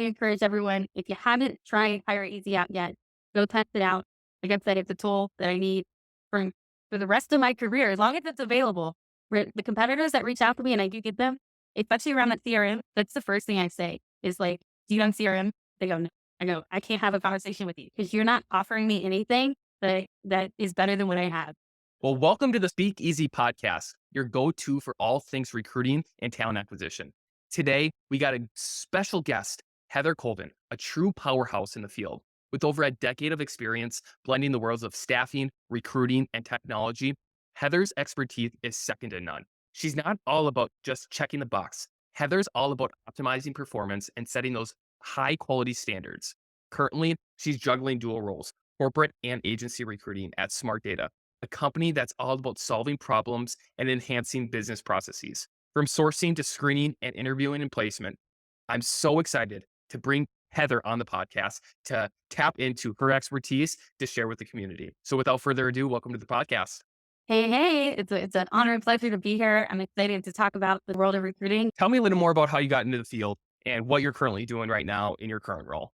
really encourage everyone, if you haven't tried Hire Easy app yet, go test it out. Like I said, it's a tool that I need for, for the rest of my career, as long as it's available. The competitors that reach out to me and I do get them, especially around that CRM, that's the first thing I say is like, do you own CRM? They go, no. I go, I can't have a conversation with you because you're not offering me anything that is better than what I have. Well, welcome to the Speak Easy podcast, your go-to for all things recruiting and talent acquisition. Today, we got a special guest, Heather Colvin, a true powerhouse in the field. With over a decade of experience blending the worlds of staffing, recruiting, and technology, Heather's expertise is second to none. She's not all about just checking the box. Heather's all about optimizing performance and setting those high-quality standards. Currently, she's juggling dual roles, corporate and agency recruiting at Smart Data, a company that's all about solving problems and enhancing business processes. From sourcing to screening and interviewing and placement, I'm so excited to bring Heather on the podcast to tap into her expertise to share with the community. So without further ado, welcome to the podcast. Hey, it's an honor and pleasure to be here. I'm excited to talk about the world of recruiting. Tell me a little more about how you got into the field and what you're currently doing right now in your current role.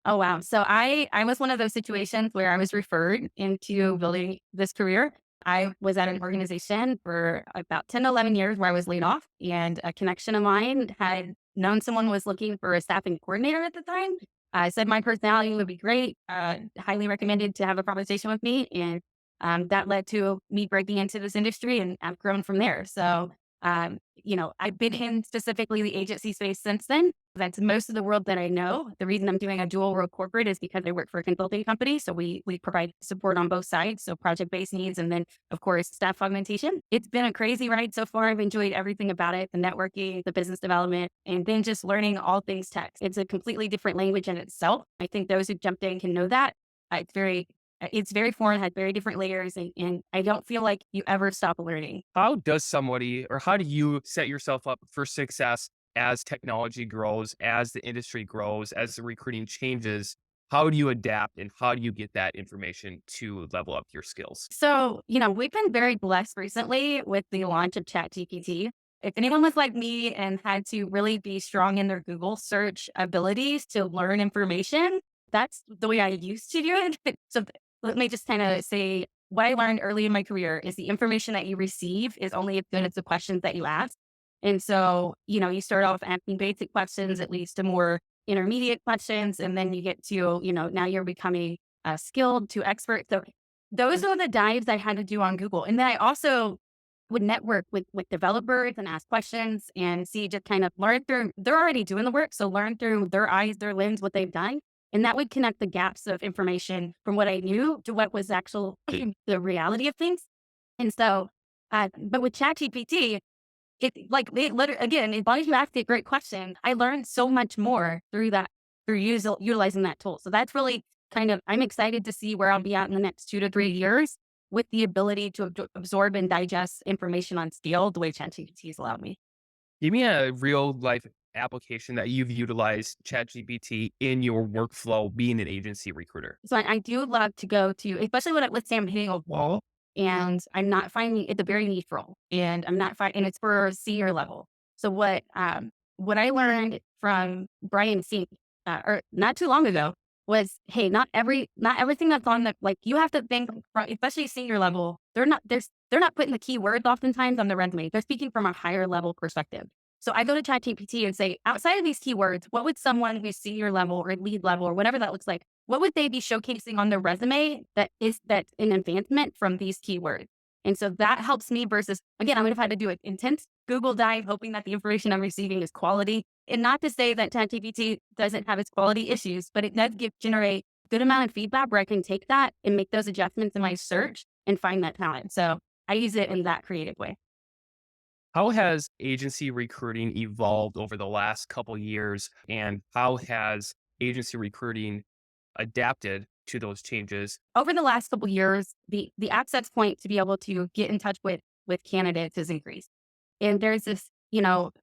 Oh, wow. So I was one of those situations where I was referred into building this career. I was at an organization for about 10 to 11 years where I was laid off, and a connection of mine had known someone was looking for a staffing coordinator at the time. I said my personality would be great, highly recommended to have a conversation with me. And that led to me breaking into this industry, and I've grown from there. So, I've been in specifically the agency space since then. That's most of the world that I know. The reason I'm doing a dual role corporate is because I work for a consulting company. So we provide support on both sides. So project-based needs and then, of course, staff augmentation. It's been a crazy ride so far. I've enjoyed everything about it, the networking, the business development, and then just learning all things tech. It's a completely different language in itself. I think those who jumped in can know that. It's very foreign, had very different layers, and I don't feel like you ever stop learning. How does somebody, or how do you set yourself up for success as technology grows, as the industry grows, as the recruiting changes? How do you adapt and how do you get that information to level up your skills? So, we've been very blessed recently with the launch of ChatGPT. If anyone was like me and had to really be strong in their Google search abilities to learn information, that's the way I used to do it. So let me just kind of say what I learned early in my career is the information that you receive is only as good as the questions that you ask. And so, you start off asking basic questions, at least to more intermediate questions. And then you get to, now you're becoming skilled to expert. So those are the dives I had to do on Google. And then I also would network with developers and ask questions and see, just kind of learn through, they're already doing the work. So learn through their eyes, their lens, what they've done. And that would connect the gaps of information from what I knew to what was actual the reality of things. And so, but with ChatGPT, again, as long as you ask a great question, I learned so much more through that, utilizing that tool. So that's really I'm excited to see where I'll be at in the next 2 to 3 years with the ability to absorb and digest information on scale the way ChatGPT has allowed me. Give me a real life application that you've utilized ChatGPT in your workflow being an agency recruiter. So I do love to go to, especially when let's say I'm hitting a wall and I'm not finding it's a very niche role and I'm not finding, and it's for senior level. So what I learned from Brian Fink, or not too long ago was, hey, not everything that's on the, like you have to think, especially senior level, they're not putting the keywords oftentimes on the resume. They're speaking from a higher level perspective. So I go to ChatGPT and say, outside of these keywords, what would someone who's senior level or lead level or whatever that looks like, what would they be showcasing on their resume that's an advancement from these keywords? And so that helps me versus, again, I would have had to do an intense Google dive, hoping that the information I'm receiving is quality. And not to say that ChatGPT doesn't have its quality issues, but it does generate good amount of feedback where I can take that and make those adjustments in my search and find that talent. So I use it in that creative way. How has agency recruiting evolved over the last couple years, and how has agency recruiting adapted to those changes? Over the last couple of years, the access point to be able to get in touch with candidates has increased. And there's this,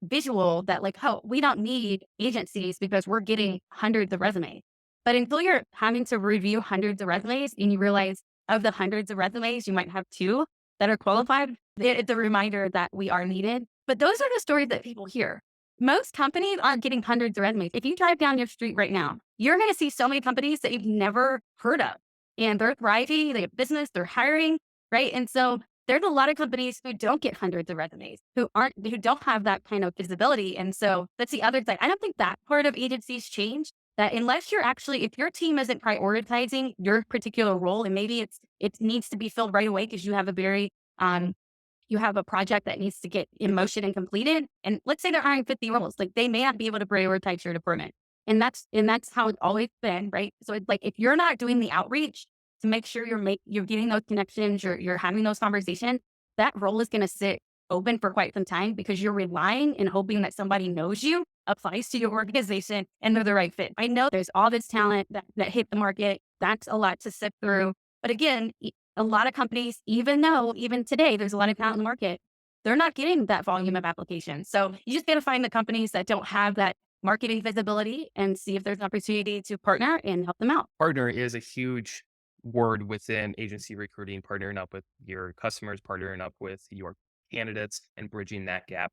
visual that like, oh, we don't need agencies because we're getting hundreds of resumes. But until you're having to review hundreds of resumes and you realize of the hundreds of resumes, you might have 2 that are qualified, it's a reminder that we are needed. But those are the stories that people hear. Most companies aren't getting hundreds of resumes. If you drive down your street right now, you're going to see so many companies that you've never heard of, and they're thriving, they have business, they're hiring, right? And so there's a lot of companies who don't get hundreds of resumes, who don't have that kind of visibility. And so that's the other side. I don't think that part of agencies change. That unless you're actually, if your team isn't prioritizing your particular role, and maybe it needs to be filled right away because you have a very you have a project that needs to get in motion and completed. And let's say they're hiring 50 roles, like they may not be able to prioritize your department. And that's how it's always been, right? So it's like if you're not doing the outreach to make sure you're getting those connections, you're having those conversations, that role is going to sit open for quite some time because you're relying and hoping that somebody knows you, applies to your organization, and they're the right fit. I know there's all this talent that hit the market. That's a lot to sift through. But again, a lot of companies, even though even today there's a lot of talent in the market, they're not getting that volume of applications. So you just got to find the companies that don't have that marketing visibility and see if there's an opportunity to partner and help them out. Partner is a huge word within agency recruiting, partnering up with your customers, partnering up with your candidates, and bridging that gap.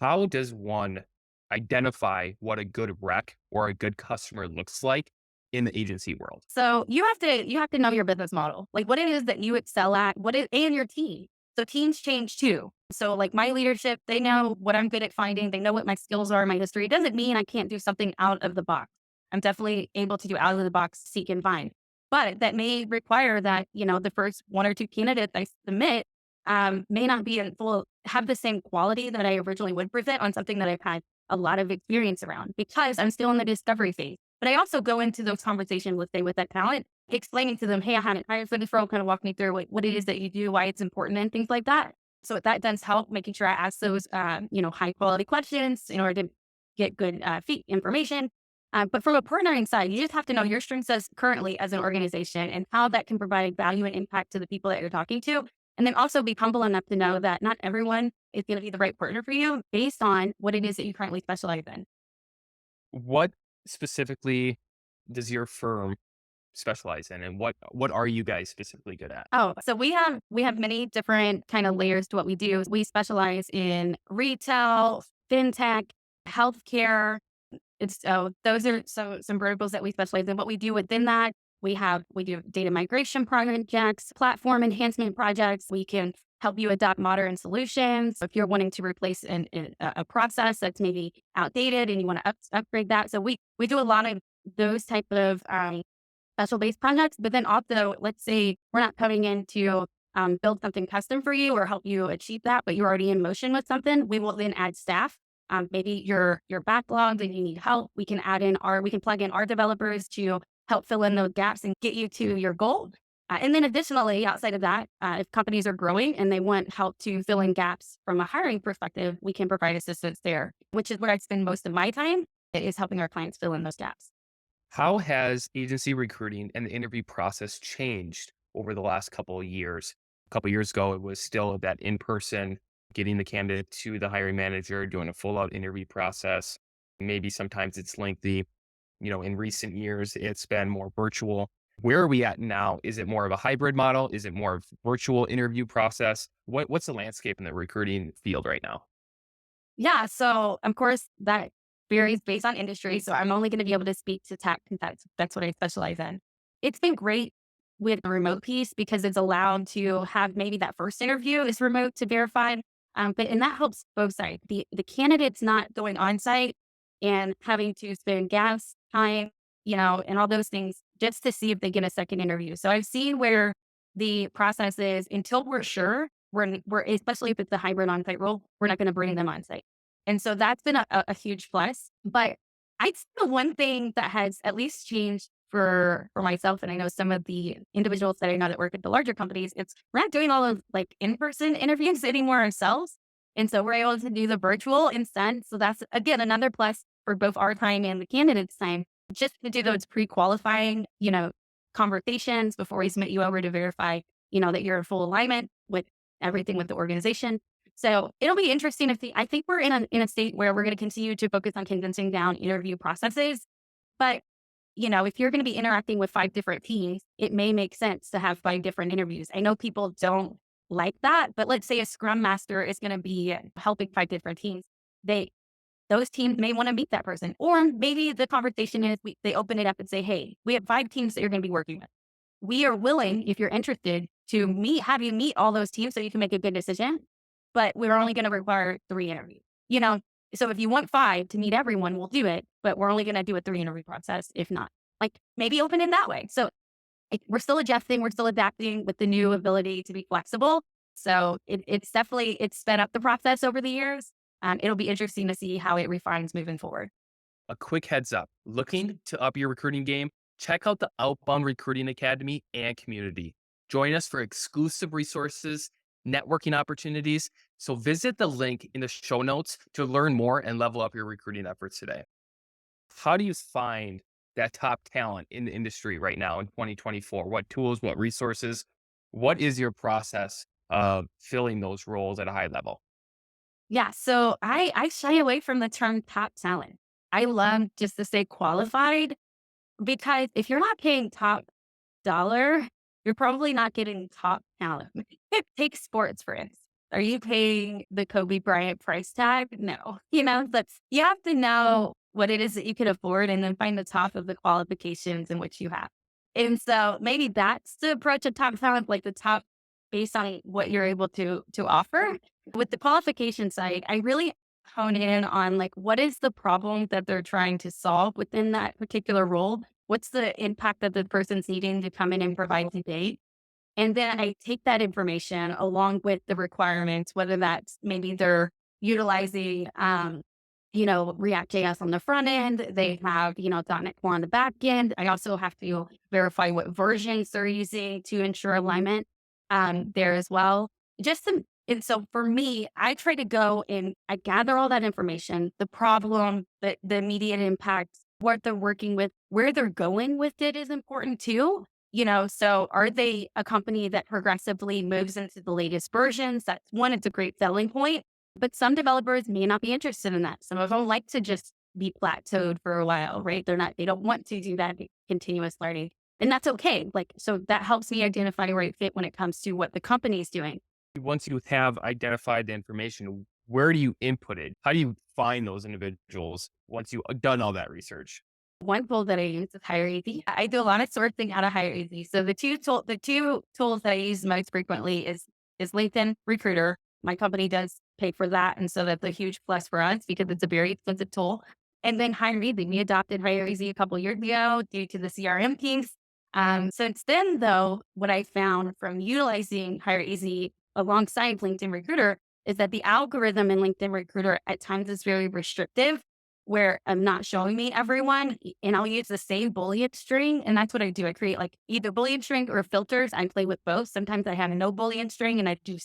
How does one identify what a good rec or a good customer looks like in the agency world? So you have to know your business model, like what it is that you excel at, and your team. So teams change too. So like my leadership, they know what I'm good at finding. They know what my skills are, my history. It doesn't mean I can't do something out of the box. I'm definitely able to do out of the box, seek and find. But that may require that, the first one or two candidates I submit may not be in full, have the same quality that I originally would present on something that I've had a lot of experience around because I'm still in the discovery phase. But I also go into those conversations with, say, with that talent, explaining to them, hey, I haven't hired for this role, kind of walk me through what it is that you do, why it's important, and things like that. So that does help making sure I ask those, high quality questions in order to get good information. But from a partnering side, you just have to know your strengths as currently as an organization and how that can provide value and impact to the people that you're talking to. And then also be humble enough to know that not everyone is going to be the right partner for you based on what it is that you currently specialize in. What specifically does your firm specialize in, and what are you guys specifically good at? Oh, so we have many different kind of layers to what we do. We specialize in retail, fintech, healthcare. It's so those are some verticals that we specialize in. What we do within that, we do data migration projects, platform enhancement projects. We can help you adopt modern solutions. If you're wanting to replace a process that's maybe outdated and you want to upgrade that. So we do a lot of those type of special based projects. But then also, let's say we're not coming in to build something custom for you or help you achieve that, but you're already in motion with something. We will then add staff. Maybe your backlogged and you need help. We can plug in our developers to help fill in those gaps and get you to your goal. And then additionally, outside of that, if companies are growing and they want help to fill in gaps from a hiring perspective, we can provide assistance there, which is where I spend most of my time is helping our clients fill in those gaps. How has agency recruiting and the interview process changed over the last couple of years? A couple of years ago, it was still that in person, getting the candidate to the hiring manager, doing a full out interview process. Maybe sometimes it's lengthy. In recent years, it's been more virtual. Where are we at now? Is it more of a hybrid model? Is it more of virtual interview process? What's the landscape in the recruiting field right now? Yeah. So of course that varies based on industry. So I'm only going to be able to speak to tech because that's what I specialize in. It's been great with the remote piece because it's allowed to have maybe that first interview is remote to verify. And that helps both sides. The candidate's not going on site and having to spend gas, time, and all those things just to see if they get a second interview. So I've seen where the process is until we're sure we're especially if it's a hybrid on-site role, we're not going to bring them on site. And so that's been a huge plus. But I'd say the one thing that has at least changed for myself, and I know some of the individuals that I know that work at the larger companies, it's we're not doing all of like in-person interviews anymore ourselves. And so we're able to do the virtual instead. So that's again another plus for both our time and the candidate's time, just to do those pre-qualifying, conversations before we submit you over to verify, that you're in full alignment with everything with the organization. So it'll be interesting to see. I think we're in a state where we're going to continue to focus on condensing down interview processes. But, if you're going to be interacting with 5 different teams, it may make sense to have 5 different interviews. I know people don't like that, but let's say a scrum master is going to be helping 5 different teams. They those teams may want to meet that person. Or maybe the conversation is they open it up and say, hey, we have 5 teams that you're going to be working with. We are willing, if you're interested, to have you meet all those teams so you can make a good decision. But we're only going to require 3 interviews. So if you want 5 to meet everyone, we'll do it. But we're only going to do a 3 interview process if not. Like maybe open it that way. So we're still adjusting, we're still adapting with the new ability to be flexible. So it's sped up the process over the years. It'll be interesting to see how it refines moving forward. A quick heads up, looking to up your recruiting game? Check out the Outbound Recruiting Academy and community. Join us for exclusive resources, networking opportunities. So visit the link in the show notes to learn more and level up your recruiting efforts today. How do you find that top talent in the industry right now in 2024? What tools, what resources? What is your process of filling those roles at a high level? Yeah, so I shy away from the term top talent. I love just to say qualified because if you're not paying top dollar, you're probably not getting top talent. Take sports, for instance. Are you paying the Kobe Bryant price tag? No. But you have to know what it is that you can afford and then find the top of the qualifications in which you have. And so maybe that's the approach of top talent, like the top based on what you're able to offer. With the qualification side, I really hone in on like what is the problem that they're trying to solve within that particular role. What's the impact that the person's needing to come in and provide today? And then I take that information along with the requirements, whether that's maybe they're utilizing, React.js on the front end. They have, .NET Core on the back end. I also have to verify what versions they're using to ensure alignment there as well. And so for me, I try to go and I gather all that information, the problem, the immediate impact, what they're working with, where they're going with it is important too. So are they a company that progressively moves into the latest versions? That's one, it's a great selling point. But some developers may not be interested in that. Some of them like to just be plateaued for a while, right? They don't want to do that continuous learning. And that's okay. So that helps me identify where I fit when it comes to what the company's doing. Once you have identified the information, where do you input it? How do you find those individuals once you've done all that research? One tool that I use is HireEasy. I do a lot of sourcing out of HireEasy. So the two tools that I use most frequently is LinkedIn Recruiter. My company does pay for that, and so that's a huge plus for us because it's a very expensive tool. And then HireEasy. We adopted HireEasy a couple years ago due to the CRM piece. Since then, though, what I found from utilizing HireEasy alongside LinkedIn Recruiter is that the algorithm in LinkedIn Recruiter at times is very restrictive where I'm not showing me everyone and I'll use the same Boolean string. And that's what I do. I create like either Boolean string or filters. I play with both. Sometimes I have a no Boolean string and I do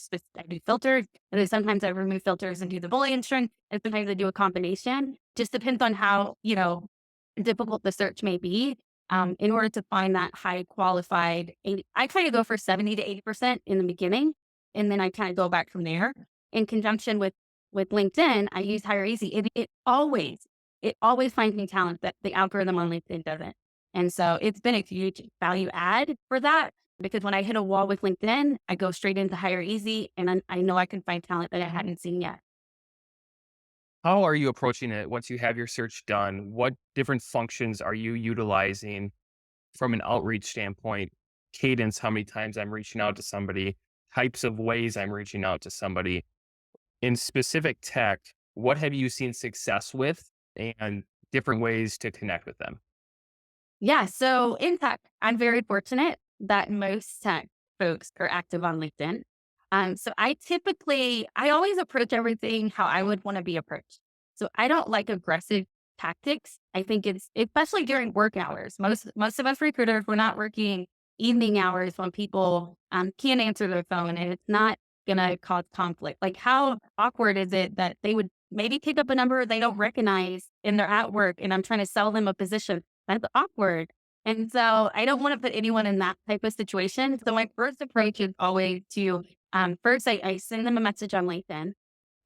filters. And then sometimes I remove filters and do the Boolean string. And sometimes I do a combination. Just depends on how, difficult the search may be. In order to find that high qualified, I try to go for 70 to 80% in the beginning. And then I kind of go back from there in conjunction with LinkedIn. I use HireEasy. It always finds me talent that the algorithm on LinkedIn doesn't. And so it's been a huge value add for that because when I hit a wall with LinkedIn, I go straight into HireEasy and I know I can find talent that I hadn't seen yet. How are you approaching it once you have your search done? What different functions are you utilizing from an outreach standpoint? Cadence, how many times I'm reaching out to somebody, types of ways I'm reaching out to somebody. In specific tech, what have you seen success with and different ways to connect with them? Yeah. So in tech, I'm very fortunate that most tech folks are active on LinkedIn. So I always approach everything how I would want to be approached. So I don't like aggressive tactics. I think it's especially during work hours. Most of us recruiters, we're not working evening hours when people can't answer their phone and it's not gonna cause conflict. Like how awkward is it that they would maybe pick up a number they don't recognize and they're at work and I'm trying to sell them a position. That's awkward. And so I don't want to put anyone in that type of situation. So my first approach is always to first I send them a message on LinkedIn.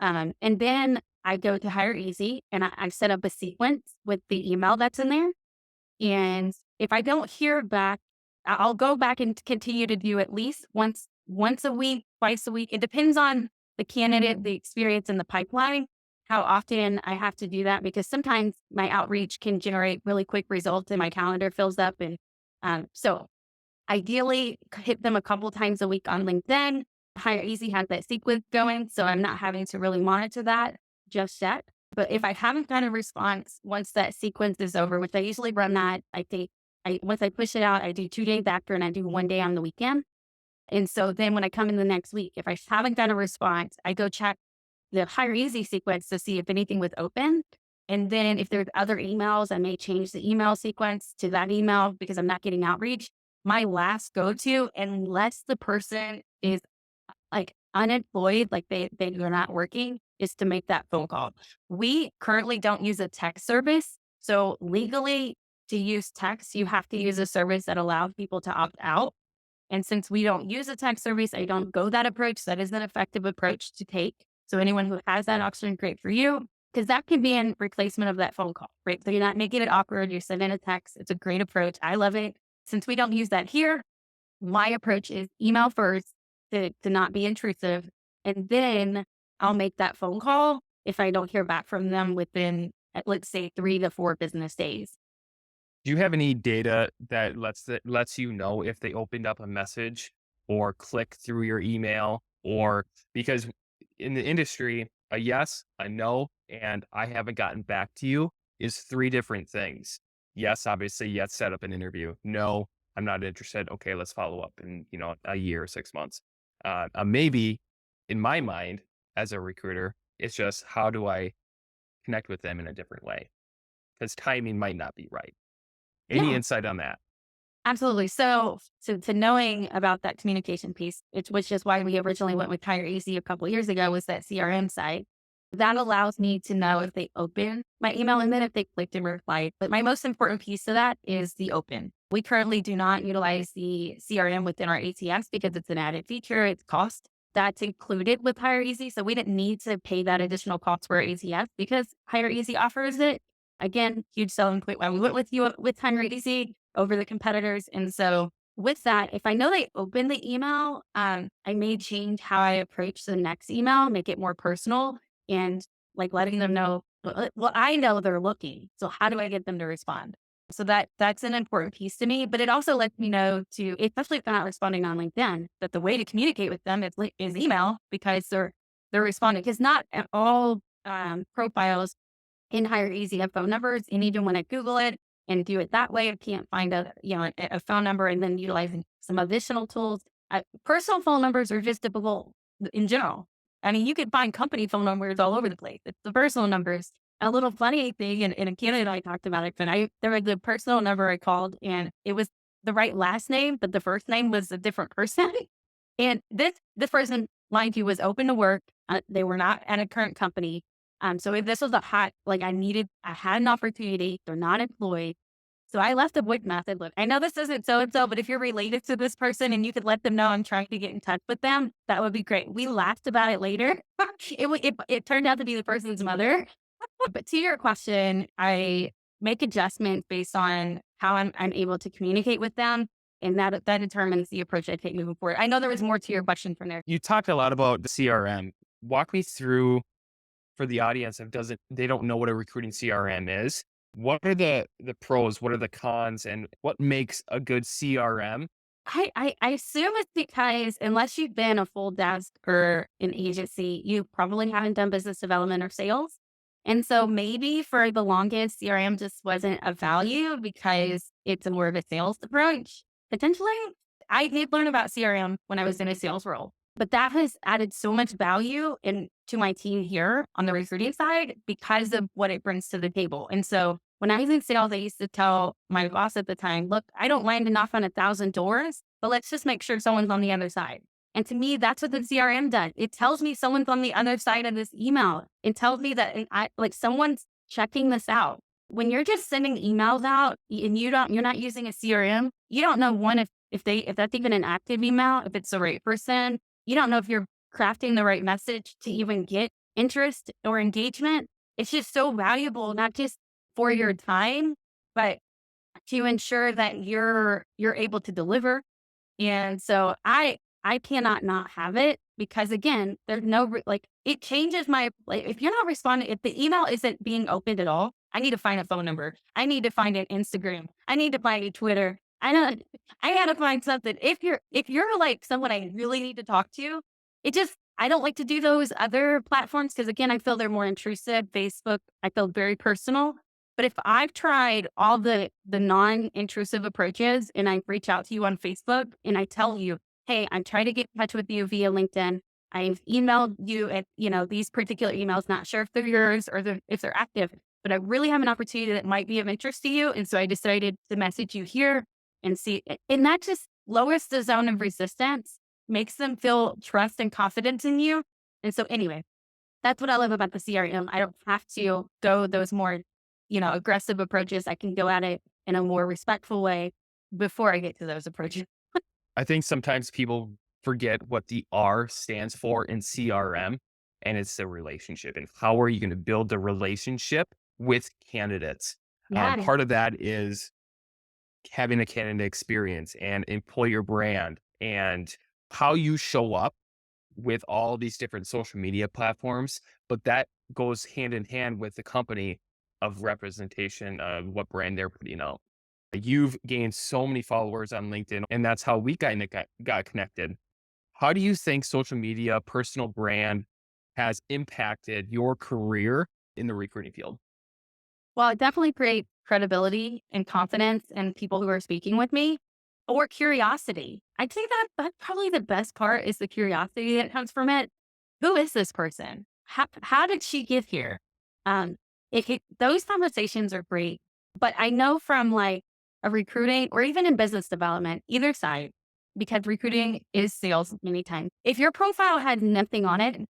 And then I go to HireEasy and I set up a sequence with the email that's in there. And if I don't hear back, I'll go back and continue to do at least once a week, twice a week. It depends on the candidate, the experience, and the pipeline. how often I have to do that because sometimes my outreach can generate really quick results and my calendar fills up. And so ideally, hit them a couple times a week on LinkedIn. Hire Easy has that sequence going, so I'm not having to really monitor that just yet. But if I haven't got a response once that sequence is over, which I usually run that, I think once I push it out, I do 2 days after and I do 1 day on the weekend. And so then when I come in the next week, if I haven't got a response, I go check the Hire Easy sequence to see if anything was open. And then if there's other emails, I may change the email sequence to that email because I'm not getting outreach. My last go to, unless the person is like unemployed, like they're not working, is to make that phone call. We currently don't use a text service. So legally to use text, you have to use a service that allows people to opt out. And since we don't use a text service, I don't go that approach. That is an effective approach to take. So anyone who has that option, great for you, because that can be in replacement of that phone call, right? So you're not making it awkward. You're sending a text. It's a great approach. I love it. Since we don't use that here, my approach is email first to not be intrusive. And then I'll make that phone call if I don't hear back from them within, let's say, 3 to 4 business days. Do you have any data that lets you know if they opened up a message or click through your email? Or because in the industry, a yes, a no, and I haven't gotten back to you is three different things. Yes, obviously, yes, set up an interview. No, I'm not interested. Okay, let's follow up in a year or 6 months. A maybe, in my mind, as a recruiter, it's just how do I connect with them in a different way? Because timing might not be right. Any Yeah. insight on that? Absolutely. So to knowing about that communication piece, which is why we originally went with Hire Easy a couple years ago, was that CRM site. That allows me to know if they open my email and then if they clicked and replied. But my most important piece of that is the open. We currently do not utilize the CRM within our ATS because it's an added feature, it's cost. That's included with Hire Easy. So we didn't need to pay that additional cost for our ATS because Hire Easy offers it. Again, huge selling point why we went with you with Hire Easy over the competitors. And so with that, if I know they open the email, I may change how I approach the next email, make it more personal and like letting them know, well, I know they're looking. So how do I get them to respond? So that's an important piece to me, but it also lets me know to, especially if they're not responding on LinkedIn, that the way to communicate with them is email because they're responding. Because not all profiles in Hire Easy have phone numbers, and even when I Google it and do it that way, I can't find a phone number, and then utilizing some additional tools. Personal phone numbers are just difficult in general. I mean, you could find company phone numbers all over the place. It's the personal numbers. A little funny thing, and in a candidate I talked about it, but there was a personal number I called, and it was the right last name, but the first name was a different person. And this person, mind you, was open to work. They were not at a current company. So if this was a hot, like I had an opportunity. They're not employed. So I left a voice message. Look, I know this isn't so and so, but if you're related to this person and you could let them know I'm trying to get in touch with them, that would be great. We laughed about it later. It turned out to be the person's mother. But to your question, I make adjustments based on how I'm able to communicate with them. And that determines the approach I take moving forward. I know there was more to your question from there. You talked a lot about the CRM. Walk me through for the audience if doesn't they don't know what a recruiting CRM is. What are the pros? What are the cons? And what makes a good CRM? I assume it's because unless you've been a full desk or an agency, you probably haven't done business development or sales. And so maybe for the longest, CRM just wasn't of value because it's a more of a sales approach. Potentially, I did learn about CRM when I was in a sales role, but that has added so much value to my team here on the recruiting side because of what it brings to the table. And so when I was in sales, I used to tell my boss at the time, look, I don't mind to knock on 1,000 doors, but let's just make sure someone's on the other side. And to me, that's what the CRM does. It tells me someone's on the other side of this email. It tells me that like someone's checking this out. When you're just sending emails out and you're not using a CRM, you don't know one if that's even an active email, if it's the right person. You don't know if you're crafting the right message to even get interest or engagement. It's just so valuable, not just for your time, but to ensure that you're able to deliver. And so I cannot not have it because again, there's no like it changes my like if you're not responding, if the email isn't being opened at all, I need to find a phone number. I need to find an Instagram. I need to find a Twitter. I know I gotta find something. If you're like someone I really need to talk to, it just I don't like to do those other platforms because again, I feel they're more intrusive. Facebook, I feel very personal. But if I've tried all the non-intrusive approaches and I reach out to you on Facebook and I tell you, hey, I'm trying to get in touch with you via LinkedIn. I've emailed you at, these particular emails, not sure if they're yours or if they're active, but I really have an opportunity that might be of interest to you. And so I decided to message you here and see, and that just lowers the zone of resistance, makes them feel trust and confidence in you. And so anyway, that's what I love about the CRM. I don't have to go those more, aggressive approaches. I can go at it in a more respectful way before I get to those approaches. I think sometimes people forget what the R stands for in CRM, and it's the relationship. And how are you going to build the relationship with candidates? Yeah. Part of that is having a candidate experience and employer brand and how you show up with all these different social media platforms. But that goes hand in hand with the company of representation of what brand they're putting out. You've gained so many followers on LinkedIn, and that's how we got connected. How do you think social media, personal brand has impacted your career in the recruiting field? Well, it definitely create credibility and confidence in people who are speaking with me or curiosity. I'd say that that's probably the best part is the curiosity that comes from it. Who is this person? How did she get here? Um, those conversations are great, but I know from like a recruiting or even in business development, either side, because recruiting is sales many times. If your profile had nothing on it,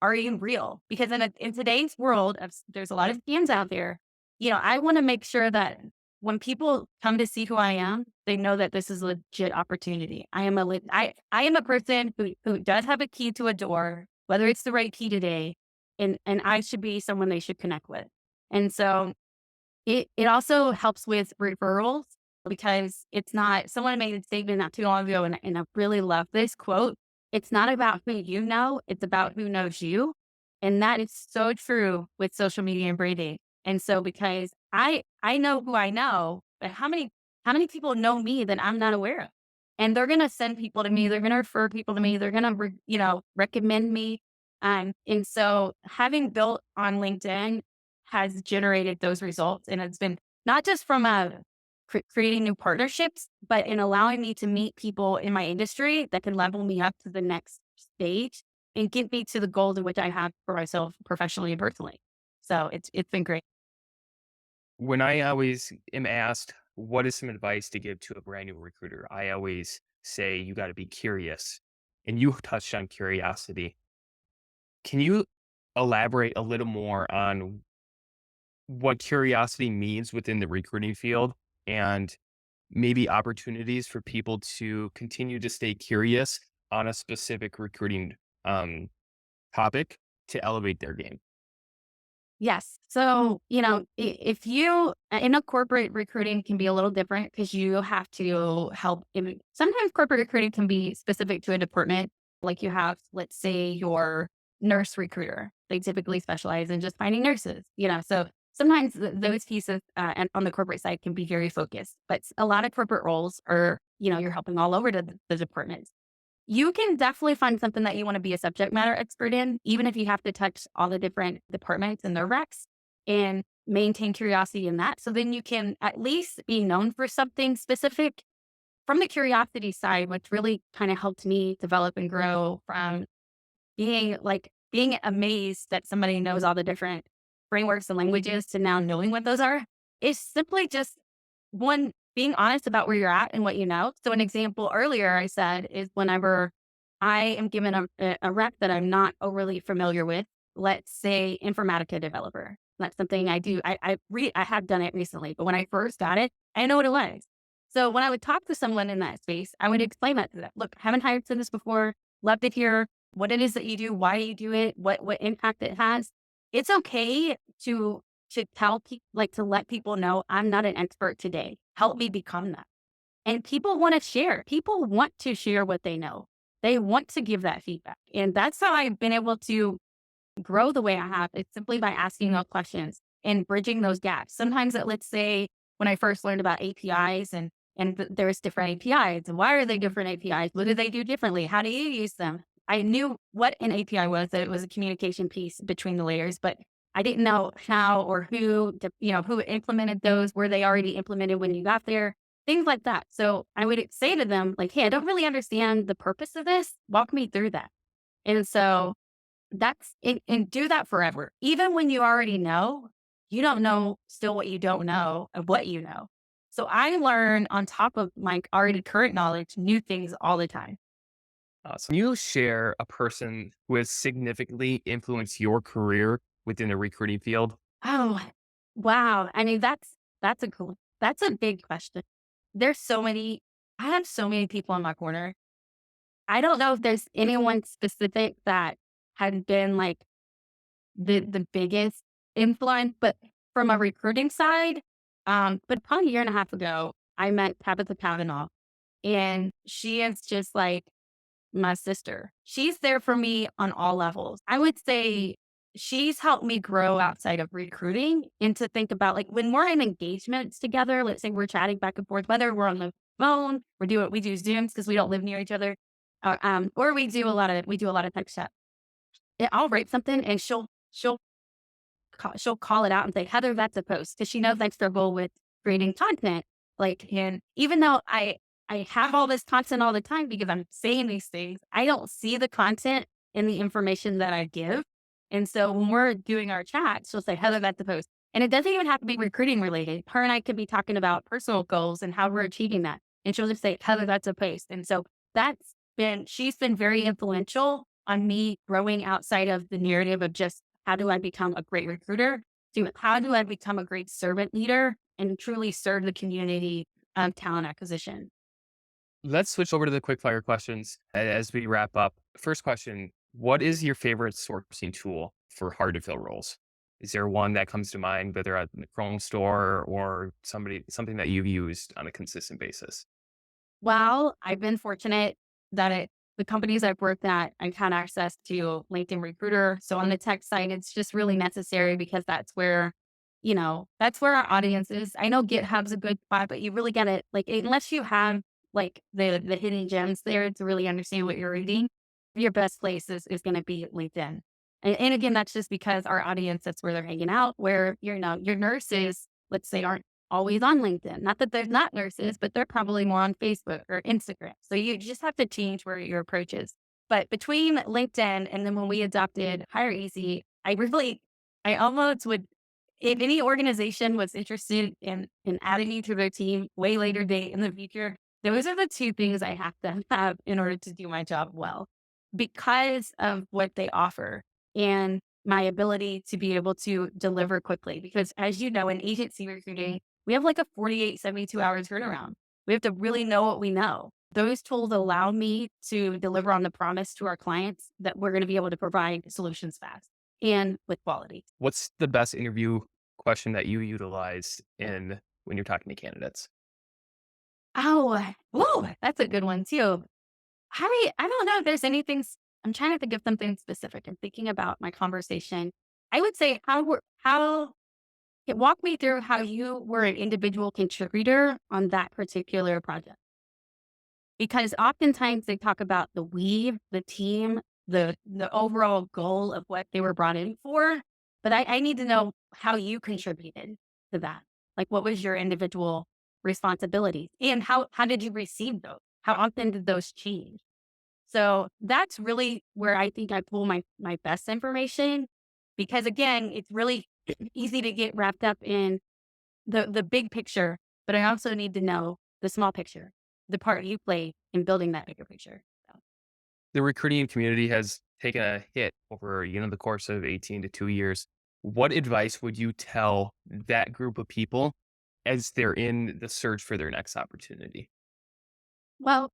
are you real? Because in today's world, there's a lot of scams out there. I want to make sure that when people come to see who I am, they know that this is a legit opportunity. I am a person who does have a key to a door, whether it's the right key today, and I should be someone they should connect with. And so it also helps with referrals because it's not someone made a statement not too long ago, and I really love this quote. It's not about who you know, it's about who knows you. And that is so true with social media and branding. And so because I know who I know, but how many people know me that I'm not aware of? And they're gonna send people to me, they're gonna refer people to me, they're gonna recommend me. And so having built on LinkedIn has generated those results. And it's been not just from creating new partnerships, but in allowing me to meet people in my industry that can level me up to the next stage and get me to the goals in which I have for myself professionally and personally. So it's been great. When I always am asked, what is some advice to give to a brand new recruiter? I always say, you got to be curious. And you touched on curiosity. Can you elaborate a little more on what curiosity means within the recruiting field and maybe opportunities for people to continue to stay curious on a specific recruiting um, topic to elevate their game? Yes. So, if you in a corporate recruiting can be a little different because you have to help. Sometimes corporate recruiting can be specific to a department. Like you have, let's say, your nurse recruiter. They typically specialize in just finding nurses. So sometimes those pieces and on the corporate side can be very focused. But a lot of corporate roles are, you're helping all over the departments. You can definitely find something that you want to be a subject matter expert in, even if you have to touch all the different departments and their recs and maintain curiosity in that. So then you can at least be known for something specific from the curiosity side, which really kind of helped me develop and grow from being amazed that somebody knows all the different frameworks and languages to now knowing what those are is simply just one being honest about where you're at and what you know. So an example earlier I said is whenever I am given a rec that I'm not overly familiar with, let's say Informatica developer. That's something I do. I have done it recently, but when I first got it, I didn't know what it was. So when I would talk to someone in that space, I would explain that to them. Look, haven't hired for this before. Love to hear what it is that you do, why you do it, what impact it has. It's okay to tell people, like to let people know I'm not an expert today. Help me become that. And people want to share. People want to share what they know. they want to give that feedback. And that's how I've been able to grow the way I have. It's simply by asking those questions and bridging those gaps. Sometimes, let's say, when I first learned about APIs and there's different APIs, and why are they different APIs? What do they do differently? How do you use them? I knew what an API was, that it was a communication piece between the layers, but I didn't know how or who implemented those. Were they already implemented when you got there? Things like that. So I would say to them, like, hey, I don't really understand the purpose of this. Walk me through that. And so that's it, and do that forever. Even when you already know, you don't know still what you don't know of what you know. So I learn on top of my already current knowledge, new things all the time. So, can you share a person who has significantly influenced your career within the recruiting field? Oh, wow. I mean, that's a big question. There's so many, I have so many people in my corner. I don't know if there's anyone specific that had been like the biggest influence, but from a recruiting side, but probably a year and a half ago, I met Tabitha Kavanaugh, and she is just like my sister. She's there for me on all levels. I would say she's helped me grow outside of recruiting and to think about, like, when we're in engagements together, let's say we're chatting back and forth, whether we're on the phone, we do Zooms because we don't live near each other, or we do a lot of text chat. I'll write something and she'll call it out and say, Heather, that's a post, because she knows I struggle with creating content. Like, and even though I have all this content all the time because I'm saying these things, I don't see the content in the information that I give. And so when we're doing our chat, she'll say, Heather, that's a post. And it doesn't even have to be recruiting related. Her and I could be talking about personal goals and how we're achieving that. And she'll just say, Heather, that's a post. And so she's been very influential on me growing outside of the narrative of just how do I become a great recruiter to how do I become a great servant leader and truly serve the community of talent acquisition. Let's switch over to the quick fire questions as we wrap up. First question: what is your favorite sourcing tool for hard to fill roles? Is there one that comes to mind, whether at the Chrome store or something that you've used on a consistent basis? Well, I've been fortunate that the companies I've worked at, I've had access to LinkedIn Recruiter. So on the tech side, it's just really necessary because that's where our audience is. I know GitHub's a good spot, but you really got to, like, unless you have like the hidden gems there to really understand what you're reading, your best place is going to be LinkedIn. And again, that's just because our audience, that's where they're hanging out, where, your nurses, let's say, aren't always on LinkedIn. Not that there's not nurses, but they're probably more on Facebook or Instagram. So you just have to change where your approach is. But between LinkedIn and then when we adopted Hire Easy, I almost would, if any organization was interested in adding you to their team way later date in the future, those are the two things I have to have in order to do my job well because of what they offer and my ability to be able to deliver quickly. Because as you know, in agency recruiting, we have like a 48, 72 hour turnaround. We have to really know what we know. Those tools allow me to deliver on the promise to our clients that we're going to be able to provide solutions fast and with quality. What's the best interview question that you utilize in when you're talking to candidates? Oh, whoa, that's a good one too. I don't know if there's anything, I'm trying to think of something specific. I'm thinking about my conversation. I would say walk me through how you were an individual contributor on that particular project. Because oftentimes they talk about the weave, the team, the overall goal of what they were brought in for. But I need to know how you contributed to that. Like, what was your individual responsibility and how did you receive those? How often did those change? So that's really where I think I pull my best information, because again, it's really easy to get wrapped up in the big picture, but I also need to know the small picture, the part you play in building that bigger picture. So, The recruiting community has taken a hit over, the course of 18 to 2 years. What advice would you tell that group of people as they're in the search for their next opportunity? well,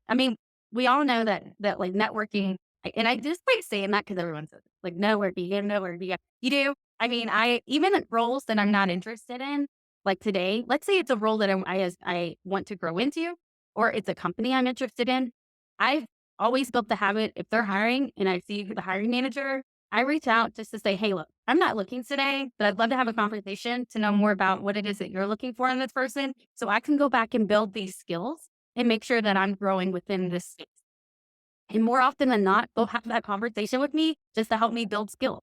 I mean, we all know that like networking, and I just like saying that because everyone says it, like networking, you know, networking. Yeah, you do. I mean, I even at roles that I'm not interested in, like today, let's say it's a role that I want to grow into, or it's a company I'm interested in. always built the habit, if they're hiring and I see the hiring manager, I reach out just to say, hey, look, I'm not looking today, but I'd love to have a conversation to know more about what it is that you're looking for in this person. So I can go back and build these skills and make sure that I'm growing within this space. And more often than not, they'll have that conversation with me just to help me build skills.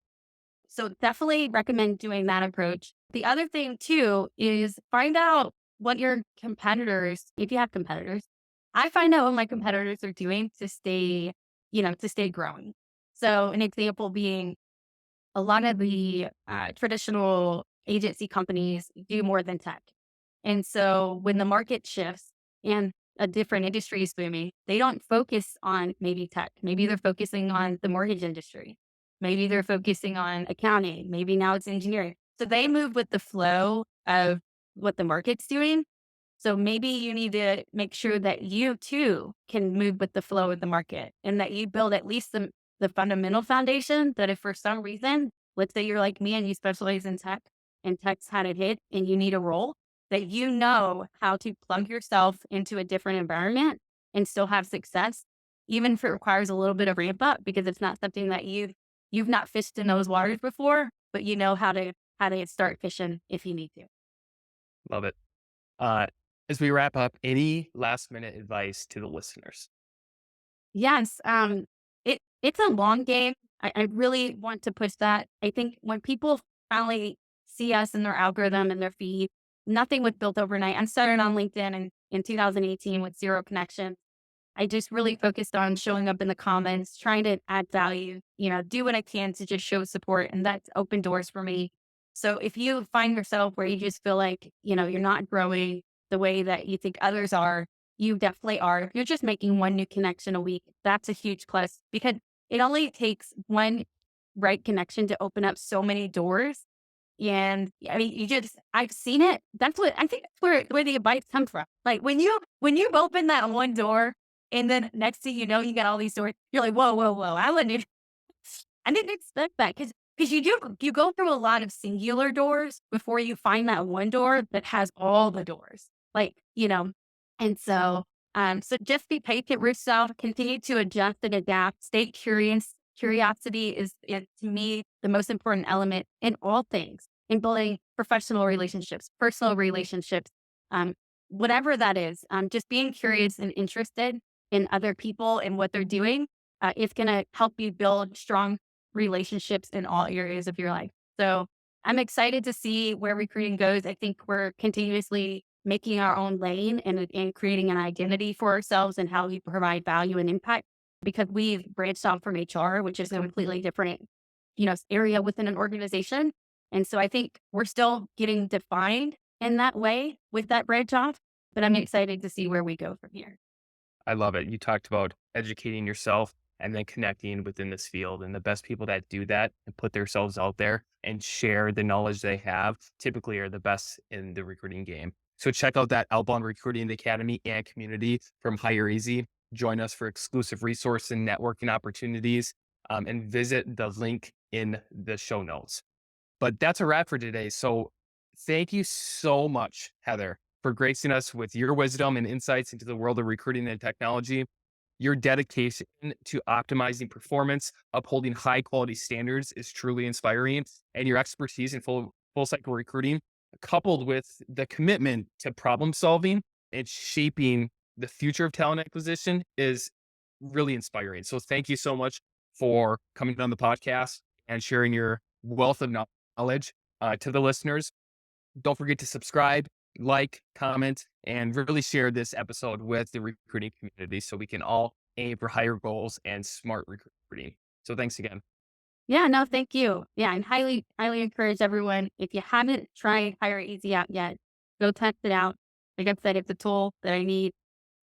So definitely recommend doing that approach. The other thing too is find out what your competitors, if you have competitors, I find out what my competitors are doing to stay, to stay growing. So an example being a lot of the traditional agency companies do more than tech. And so when the market shifts and a different industry is booming, they don't focus on maybe tech. Maybe they're focusing on the mortgage industry. Maybe they're focusing on accounting. Maybe now it's engineering. So they move with the flow of what the market's doing. So maybe you need to make sure that you too can move with the flow of the market and that you build at least the fundamental foundation that if for some reason, let's say you're like me and you specialize in tech and tech's had a hit and you need a role, that you know how to plug yourself into a different environment and still have success, even if it requires a little bit of ramp up because it's not something that you've not fished in those waters before, but you know how to start fishing if you need to. Love it. Uh, as we wrap up, any last minute advice to the listeners? Yes, it's a long game. I really want to push that. I think when people finally see us in their algorithm and their feed, nothing was built overnight. I started on LinkedIn in 2018 with zero connection. I just really focused on showing up in the comments, trying to add value, do what I can to just show support. And that's opened doors for me. So if you find yourself where you just feel like, you're not growing the way that you think others are, you definitely are. If you're just making one new connection a week, that's a huge plus because it only takes one right connection to open up so many doors. And I mean, I've seen it. That's what I think that's where the advice comes from. Like when you open that one door and then next thing you know, you got all these doors, you're like, whoa, whoa, whoa. I didn't expect that because you go through a lot of singular doors before you find that one door that has all the doors. Like, and so just be patient with yourself, continue to adjust and adapt, stay curious. Curiosity is to me the most important element in all things, in building professional relationships, personal relationships, um, whatever that is. Just being curious and interested in other people and what they're doing is going to help you build strong relationships in all areas of your life. So I'm excited to see where recruiting goes. I think we're continuously making our own lane and creating an identity for ourselves and how we provide value and impact because we've branched off from HR, which is a completely different, area within an organization. And so I think we're still getting defined in that way with that branch off, but I'm excited to see where we go from here. I love it. You talked about educating yourself and then connecting within this field. And the best people that do that and put themselves out there and share the knowledge they have typically are the best in the recruiting game. So check out that Outbound Recruiting Academy and community from Hire Easy. Join us for exclusive resource and networking opportunities, and visit the link in the show notes. But that's a wrap for today. So thank you so much, Heather, for gracing us with your wisdom and insights into the world of recruiting and technology. Your dedication to optimizing performance, upholding high quality standards is truly inspiring. And your expertise in full cycle recruiting, coupled with the commitment to problem solving and shaping the future of talent acquisition, is really inspiring. So thank you so much for coming on the podcast and sharing your wealth of knowledge to the listeners. Don't forget to subscribe, like, comment, and really share this episode with the recruiting community so we can all aim for higher goals and smart recruiting. So thanks again. Yeah, no, thank you. Yeah, and highly, highly encourage everyone. If you haven't tried Hire Easy out yet, go test it out. Like I said, it's a tool that I need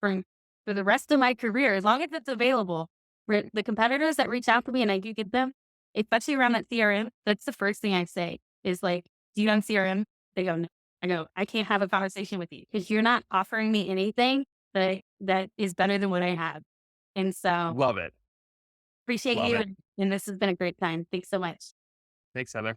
for for the rest of my career, as long as it's available. The competitors that reach out to me and I do get them, especially around that CRM, that's the first thing I say is like, do you know CRM? They go, no. I go, I can't have a conversation with you because you're not offering me anything that is better than what I have. And so Love it. appreciate Love you it. and this has been a great time. Thanks so much. Thanks, Heather.